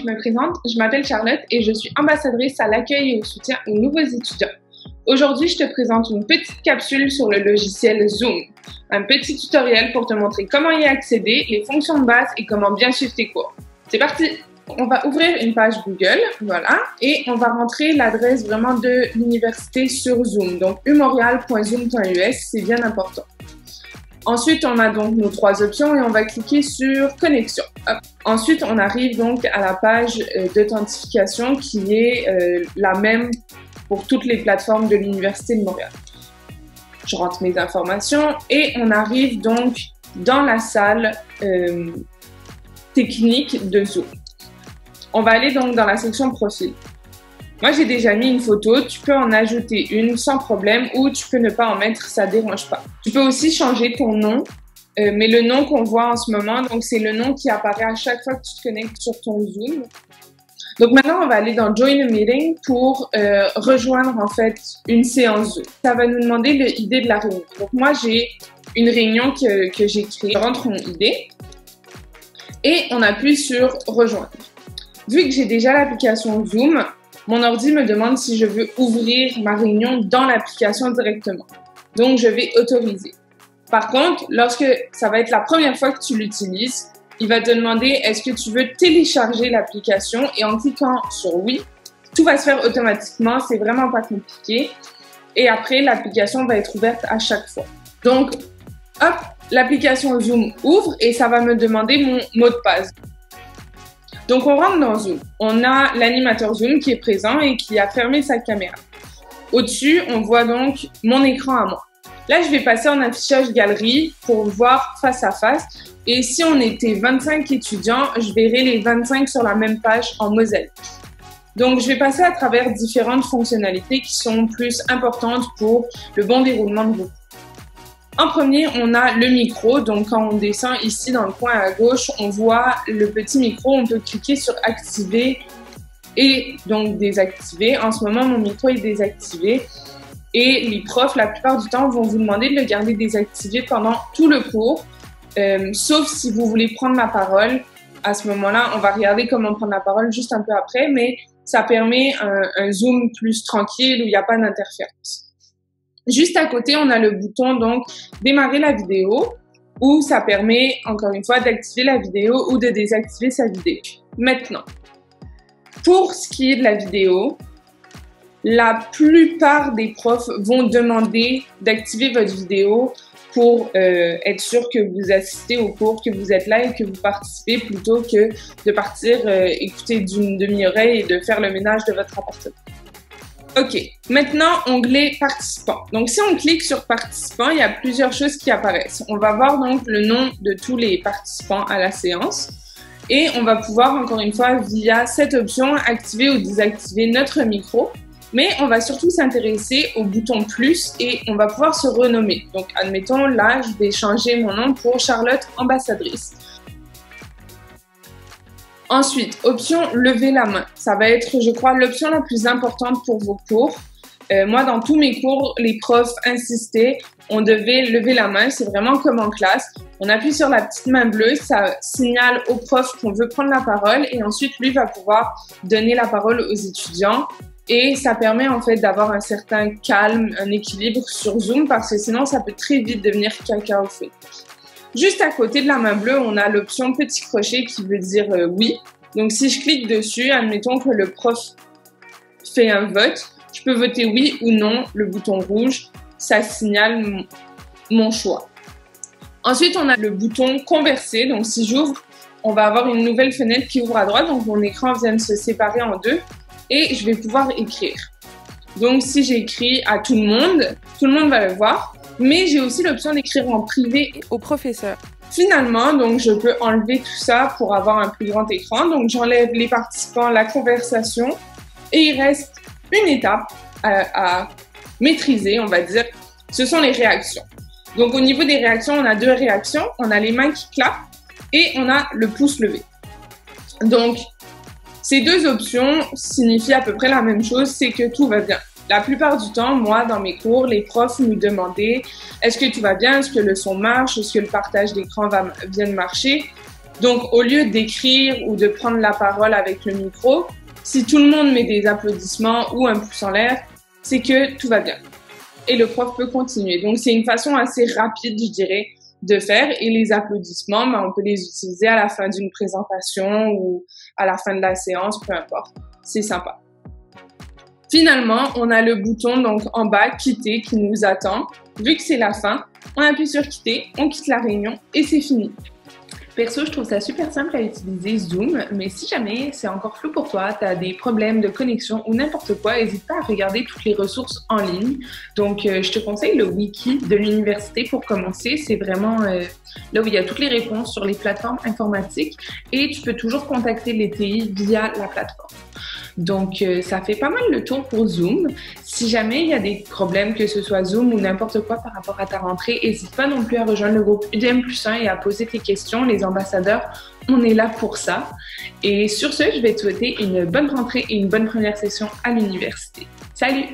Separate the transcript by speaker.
Speaker 1: je me présente, je m'appelle Charlotte et je suis ambassadrice à l'accueil et au soutien aux nouveaux étudiants. Aujourd'hui, je te présente une petite capsule sur le logiciel Zoom. Un petit tutoriel pour te montrer comment y accéder, les fonctions de base et comment bien suivre tes cours. C'est parti! On va ouvrir une page Google, voilà, et on va rentrer l'adresse vraiment de l'université sur Zoom. Donc, umontréal.zoom.us, c'est bien important. Ensuite, on a donc nos trois options et on va cliquer sur Connexion. Hop. Ensuite, on arrive donc à la page d'authentification qui est la même pour toutes les plateformes de l'Université de Montréal. Je rentre mes informations et on arrive donc dans la salle technique de Zoom. On va aller donc dans la section Profil. Moi, j'ai déjà mis une photo, tu peux en ajouter une sans problème ou tu peux ne pas en mettre, ça dérange pas. Tu peux aussi changer ton nom, mais le nom qu'on voit en ce moment, donc c'est le nom qui apparaît à chaque fois que tu te connectes sur ton Zoom. Donc maintenant, on va aller dans Join a Meeting pour rejoindre en fait une séance Zoom. Ça va nous demander le ID de la réunion. Donc moi, j'ai une réunion que j'ai créée. Je rentre mon ID et on appuie sur Rejoindre. Vu que j'ai déjà l'application Zoom, mon ordi me demande si je veux ouvrir ma réunion dans l'application directement. Donc, je vais autoriser. Par contre, lorsque ça va être la première fois que tu l'utilises, il va te demander est-ce que tu veux télécharger l'application et en cliquant sur oui, tout va se faire automatiquement, c'est vraiment pas compliqué. Et après, l'application va être ouverte à chaque fois. Donc, hop, l'application Zoom ouvre et ça va me demander mon mot de passe. Donc, on rentre dans Zoom. On a l'animateur Zoom qui est présent et qui a fermé sa caméra. Au-dessus, on voit donc mon écran à moi. Là, je vais passer en affichage galerie pour voir face à face. Et si on était 25 étudiants, je verrai les 25 sur la même page en mosaïque. Donc, je vais passer à travers différentes fonctionnalités qui sont plus importantes pour le bon déroulement de vos cours. En premier, on a le micro. Donc, quand on descend ici dans le coin à gauche, on voit le petit micro. On peut cliquer sur activer et donc désactiver. En ce moment, mon micro est désactivé. Et les profs, la plupart du temps, vont vous demander de le garder désactivé pendant tout le cours, sauf si vous voulez prendre la parole. À ce moment-là, on va regarder comment prendre la parole juste un peu après, mais ça permet un Zoom plus tranquille où il n'y a pas d'interférence. Juste à côté, on a le bouton donc démarrer la vidéo où ça permet encore une fois d'activer la vidéo ou de désactiver sa vidéo. Maintenant, pour ce qui est de la vidéo, la plupart des profs vont demander d'activer votre vidéo pour être sûr que vous assistez au cours, que vous êtes là et que vous participez plutôt que de partir écouter d'une demi-oreille et de faire le ménage de votre appartement. OK. Maintenant, onglet participants. Donc, si on clique sur participants, il y a plusieurs choses qui apparaissent. On va voir donc le nom de tous les participants à la séance et on va pouvoir, encore une fois, via cette option, activer ou désactiver notre micro. Mais on va surtout s'intéresser au bouton plus et on va pouvoir se renommer. Donc, admettons, là, je vais changer mon nom pour Charlotte Ambassadrice. Ensuite, option lever la main. Ça va être, je crois, l'option la plus importante pour vos cours. Moi, dans tous mes cours, les profs insistaient, on devait lever la main. C'est vraiment comme en classe. On appuie sur la petite main bleue, ça signale au prof qu'on veut prendre la parole et ensuite, lui va pouvoir donner la parole aux étudiants. Et ça permet en fait d'avoir un certain calme, un équilibre sur Zoom parce que sinon, ça peut très vite devenir caca au fait. Juste à côté de la main bleue, on a l'option petit crochet qui veut dire oui. Donc, si je clique dessus, admettons que le prof fait un vote, je peux voter oui ou non, le bouton rouge, ça signale mon choix. Ensuite, on a le bouton converser. Donc, si j'ouvre, on va avoir une nouvelle fenêtre qui ouvre à droite. Donc, mon écran vient de se séparer en deux et je vais pouvoir écrire. Donc, si j'écris à tout le monde va le voir. Mais j'ai aussi l'option d'écrire en privé au professeur. Finalement, donc, je peux enlever tout ça pour avoir un plus grand écran. Donc, j'enlève les participants, la conversation et il reste une étape à maîtriser, on va dire. Ce sont les réactions. Donc, au niveau des réactions, on a deux réactions. On a les mains qui clapent et on a le pouce levé. Donc, ces deux options signifient à peu près la même chose, c'est que tout va bien. La plupart du temps, moi, dans mes cours, les profs nous demandaient « Est-ce que tout va bien? Est-ce que le son marche? Est-ce que le partage d'écran vient de marcher? » Donc, au lieu d'écrire ou de prendre la parole avec le micro, si tout le monde met des applaudissements ou un pouce en l'air, c'est que tout va bien. Et le prof peut continuer. Donc, c'est une façon assez rapide, je dirais, de faire. Et les applaudissements, ben, on peut les utiliser à la fin d'une présentation ou à la fin de la séance, peu importe. C'est sympa. Finalement, on a le bouton donc en bas, quitter, qui nous attend. Vu que c'est la fin, on appuie sur quitter, on quitte la réunion et c'est fini.
Speaker 2: Perso, je trouve ça super simple à utiliser Zoom, mais si jamais c'est encore flou pour toi, tu as des problèmes de connexion ou n'importe quoi, n'hésite pas à regarder toutes les ressources en ligne. Donc, je te conseille le wiki de l'université pour commencer. C'est vraiment là où il y a toutes les réponses sur les plateformes informatiques et tu peux toujours contacter les TI via la plateforme. Donc, ça fait pas mal le tour pour Zoom. Si jamais il y a des problèmes, que ce soit Zoom ou n'importe quoi par rapport à ta rentrée, n'hésite pas non plus à rejoindre le groupe UDM+1 et à poser tes questions. Les ambassadeurs, on est là pour ça. Et sur ce, je vais te souhaiter une bonne rentrée et une bonne première session à l'université. Salut!